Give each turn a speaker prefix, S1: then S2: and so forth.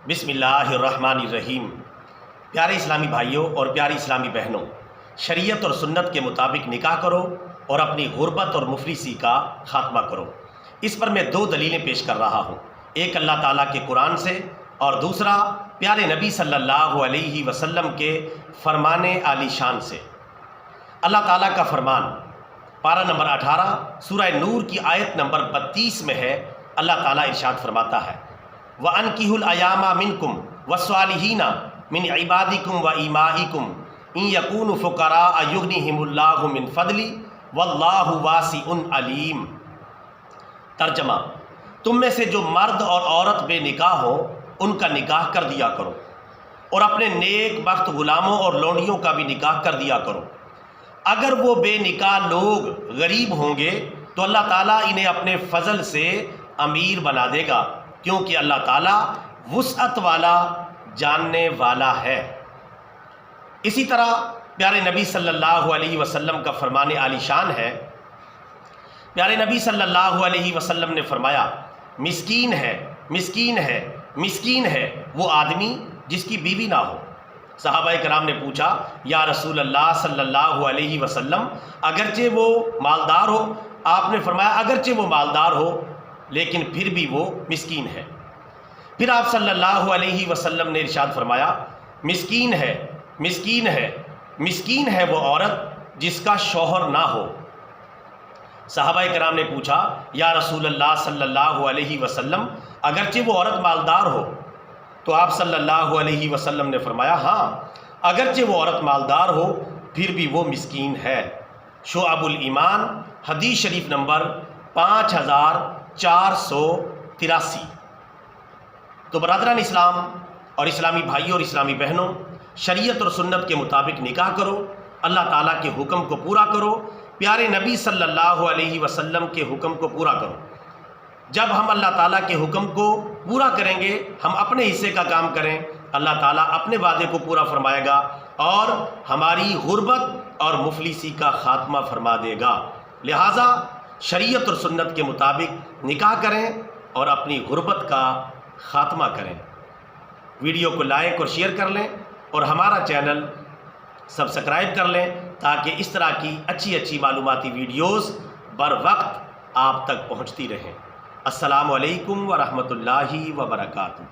S1: بسم اللہ الرحمن الرحیم۔ پیارے اسلامی بھائیوں اور پیاری اسلامی بہنوں، شریعت اور سنت کے مطابق نکاح کرو اور اپنی غربت اور مفلسی کا خاتمہ کرو۔ اس پر میں دو دلیلیں پیش کر رہا ہوں، ایک اللہ تعالیٰ کے قرآن سے اور دوسرا پیارے نبی صلی اللہ علیہ وسلم کے فرمان عالی شان سے۔ اللہ تعالیٰ کا فرمان پارہ نمبر 18 سورہ نور کی آیت نمبر 32 میں ہے۔ اللہ تعالیٰ ارشاد فرماتا ہے، وَأَنْكِحُوا الْأَيَامَ مِنْكُمْ وَالصَّالِحِينَ مِنْ عِبَادِكُمْ وَإِمَائِكُمْ إِنْ يَكُونُوا فُقَرَاءَ يُغْنِهِمُ اللَّهُ مِنْ فَضْلِهِ وَاللَّهُ وَاسِعٌ عَلِيمٌ۔ ترجمہ، تم میں سے جو مرد اور عورت بے نکاح ہو ان کا نکاح کر دیا کرو، اور اپنے نیک بخت غلاموں اور لونڈیوں کا بھی نکاح کر دیا کرو۔ اگر وہ بے نکاح لوگ غریب ہوں گے تو اللہ تعالیٰ انہیں اپنے فضل سے امیر بنا دے گا، کیونکہ اللہ تعالیٰ وسعت والا، جاننے والا ہے۔ اسی طرح پیارے نبی صلی اللہ علیہ وسلم کا فرمان عالی شان ہے۔ پیارے نبی صلی اللہ علیہ وسلم نے فرمایا، مسکین ہے مسکین ہے مسکین ہے وہ آدمی جس کی بیوی نہ ہو۔ صحابہ کرام نے پوچھا، یا رسول اللہ صلی اللہ علیہ وسلم، اگرچہ وہ مالدار ہو؟ آپ نے فرمایا، اگرچہ وہ مالدار ہو لیکن پھر بھی وہ مسکین ہے۔ پھر آپ صلی اللہ علیہ وسلم نے ارشاد فرمایا، مسکین ہے مسکین ہے مسکین ہے وہ عورت جس کا شوہر نہ ہو۔ صحابہ کرام نے پوچھا، یا رسول اللہ صلی اللہ علیہ وسلم، اگرچہ وہ عورت مالدار ہو؟ تو آپ صلی اللہ علیہ وسلم نے فرمایا، ہاں، اگرچہ وہ عورت مالدار ہو پھر بھی وہ مسکین ہے۔ شعب الایمان حدیث شریف نمبر 5483۔ تو برادران اسلام اور اسلامی بھائیوں اور اسلامی بہنوں، شریعت اور سنت کے مطابق نکاح کرو، اللہ تعالیٰ کے حکم کو پورا کرو، پیارے نبی صلی اللہ علیہ وسلم کے حکم کو پورا کرو۔ جب ہم اللہ تعالیٰ کے حکم کو پورا کریں گے، ہم اپنے حصے کا کام کریں، اللہ تعالیٰ اپنے وعدے کو پورا فرمائے گا اور ہماری غربت اور مفلسی کا خاتمہ فرما دے گا۔ لہٰذا شریعت اور سنت کے مطابق نکاح کریں اور اپنی غربت کا خاتمہ کریں۔ ویڈیو کو لائک اور شیئر کر لیں اور ہمارا چینل سبسکرائب کر لیں تاکہ اس طرح کی اچھی معلوماتی ویڈیوز بر وقت آپ تک پہنچتی رہیں۔ السلام علیکم ورحمۃ اللہ وبرکاتہ۔